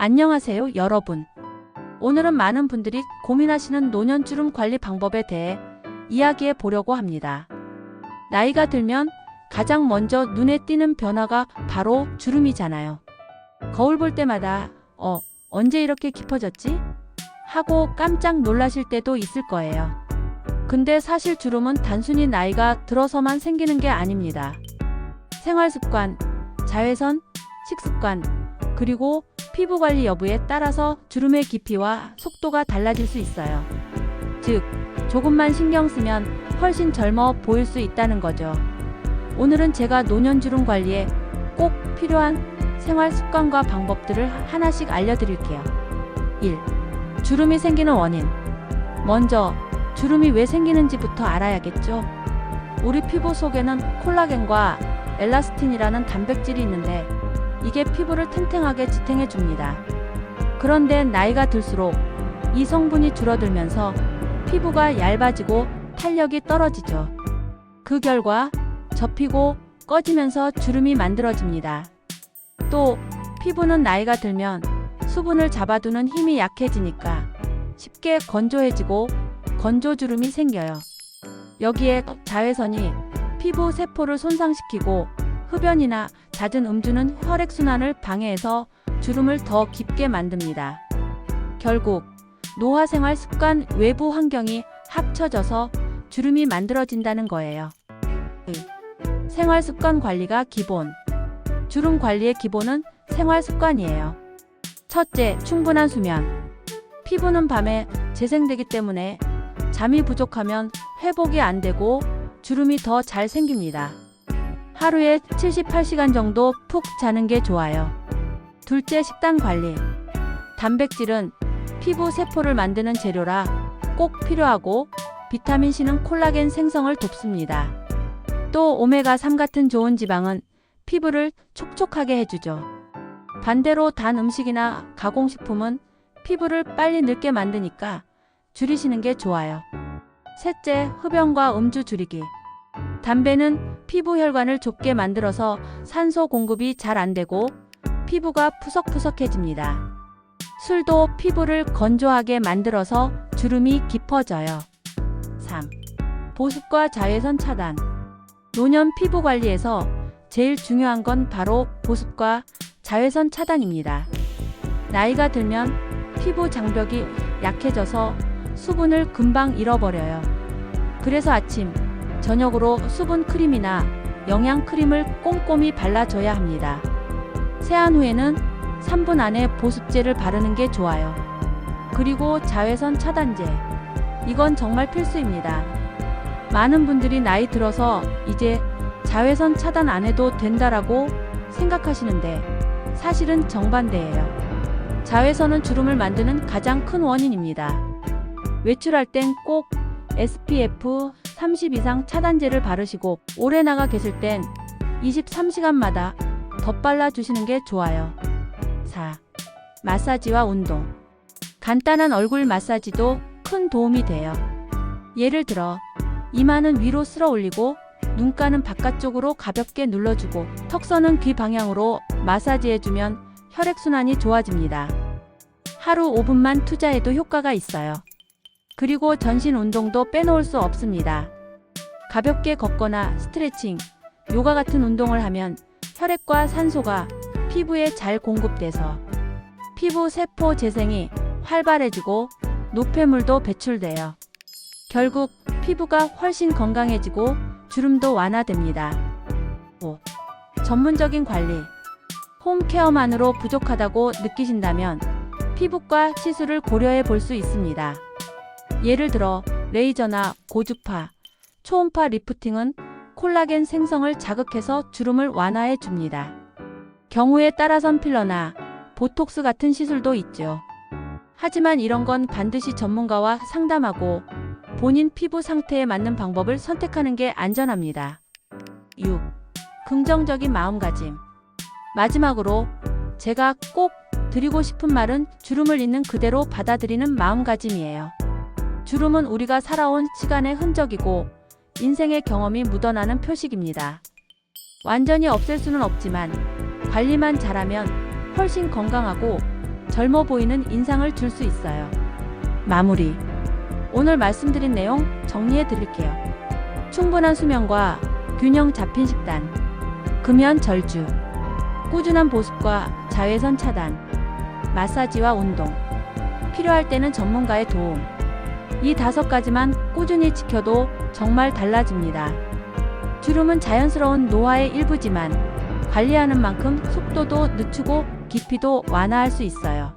안녕하세요, 여러분. 오늘은 많은 분들이 고민하시는 노년주름 관리 방법에 대해 이야기해 보려고 합니다. 나이가 들면 가장 먼저 눈에 띄는 변화가 바로 주름이잖아요. 거울 볼 때마다 언제 이렇게 깊어졌지? 하고 깜짝 놀라실 때도 있을 거예요. 근데 사실 주름은 단순히 나이가 들어서만 생기는 게 아닙니다. 생활습관, 자외선, 식습관, 그리고 피부관리 여부에 따라서 주름의 깊이와 속도가 달라질 수 있어요. 즉, 조금만 신경 쓰면 훨씬 젊어 보일 수 있다는 거죠. 오늘은 제가 노년주름 관리에 꼭 필요한 생활습관과 방법들을 하나씩 알려드릴게요. 1. 주름이 생기는 원인. 먼저 주름이 왜 생기는지부터 알아야겠죠. 우리 피부 속에는 콜라겐과 엘라스틴이라는 단백질이 있는데 이게 피부를 탱탱하게 지탱해 줍니다. 그런데 나이가 들수록 이 성분이 줄어들면서 피부가 얇아지고 탄력이 떨어지죠. 그 결과 접히고 꺼지면서 주름이 만들어집니다. 또 피부는 나이가 들면 수분을 잡아두는 힘이 약해지니까 쉽게 건조해지고 건조주름이 생겨요. 여기에 자외선이 피부 세포를 손상시키고 흡연이나 잦은 음주는 혈액순환을 방해해서 주름을 더 깊게 만듭니다. 결국 노화생활 습관 외부 환경이 합쳐져서 주름이 만들어진다는 거예요. 생활습관 관리가 기본. 주름 관리의 기본은 생활습관이에요. 첫째, 충분한 수면. 피부는 밤에 재생되기 때문에 잠이 부족하면 회복이 안 되고 주름이 더 잘 생깁니다. 하루에 78시간 정도 푹 자는 게 좋아요. 둘째, 식단 관리. 단백질은 피부 세포를 만드는 재료라 꼭 필요하고 비타민C는 콜라겐 생성을 돕습니다. 또 오메가3 같은 좋은 지방은 피부를 촉촉하게 해주죠. 반대로 단 음식이나 가공식품은 피부를 빨리 늙게 만드니까 줄이시는 게 좋아요. 셋째, 흡연과 음주 줄이기. 담배는 피부 혈관을 좁게 만들어서 산소 공급이 잘 안 되고 피부가 푸석푸석해집니다. 술도 피부를 건조하게 만들어서 주름이 깊어져요. 3. 보습과 자외선 차단. 노년 피부 관리에서 제일 중요한 건 바로 보습과 자외선 차단입니다. 나이가 들면 피부 장벽이 약해져서 수분을 금방 잃어버려요. 그래서 아침, 저녁으로 수분 크림이나 영양 크림을 꼼꼼히 발라줘야 합니다. 세안 후에는 3분 안에 보습제를 바르는 게 좋아요. 그리고 자외선 차단제. 이건 정말 필수입니다. 많은 분들이 나이 들어서 이제 자외선 차단 안 해도 된다라고 생각하시는데 사실은 정반대예요. 자외선은 주름을 만드는 가장 큰 원인입니다. 외출할 땐 꼭 SPF 30 이상 차단제를 바르시고 오래 나가 계실 땐 23시간마다 덧발라 주시는 게 좋아요. 4. 마사지와 운동. 간단한 얼굴 마사지도 큰 도움이 돼요. 예를 들어 이마는 위로 쓸어 올리고 눈가는 바깥쪽으로 가볍게 눌러주고 턱선은 귀 방향으로 마사지해주면 혈액순환이 좋아집니다. 하루 5분만 투자해도 효과가 있어요. 그리고 전신 운동도 빼놓을 수 없습니다. 가볍게 걷거나 스트레칭, 요가 같은 운동을 하면 혈액과 산소가 피부에 잘 공급돼서 피부 세포 재생이 활발해지고 노폐물도 배출돼요. 결국 피부가 훨씬 건강해지고 주름도 완화됩니다. 5. 전문적인 관리. 홈케어만으로 부족하다고 느끼신다면 피부과 시술을 고려해 볼 수 있습니다. 예를 들어 레이저나 고주파, 초음파 리프팅은 콜라겐 생성을 자극해서 주름을 완화해 줍니다. 경우에 따라선 필러나 보톡스 같은 시술도 있죠. 하지만 이런 건 반드시 전문가와 상담하고 본인 피부 상태에 맞는 방법을 선택하는 게 안전합니다. 6. 긍정적인 마음가짐. 마지막으로 제가 꼭 드리고 싶은 말은 주름을 있는 그대로 받아들이는 마음가짐이에요. 주름은 우리가 살아온 시간의 흔적이고 인생의 경험이 묻어나는 표식입니다. 완전히 없앨 수는 없지만 관리만 잘하면 훨씬 건강하고 젊어 보이는 인상을 줄 수 있어요. 마무리. 오늘 말씀드린 내용 정리해 드릴게요. 충분한 수면과 균형 잡힌 식단, 금연 절주, 꾸준한 보습과 자외선 차단, 마사지와 운동, 필요할 때는 전문가의 도움. 이 5가지만 꾸준히 지켜도 정말 달라집니다. 주름은 자연스러운 노화의 일부지만 관리하는 만큼 속도도 늦추고 깊이도 완화할 수 있어요.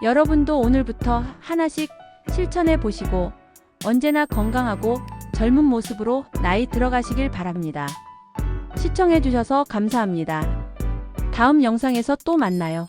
여러분도 오늘부터 하나씩 실천해 보시고 언제나 건강하고 젊은 모습으로 나이 들어가시길 바랍니다. 시청해 주셔서 감사합니다. 다음 영상에서 또 만나요.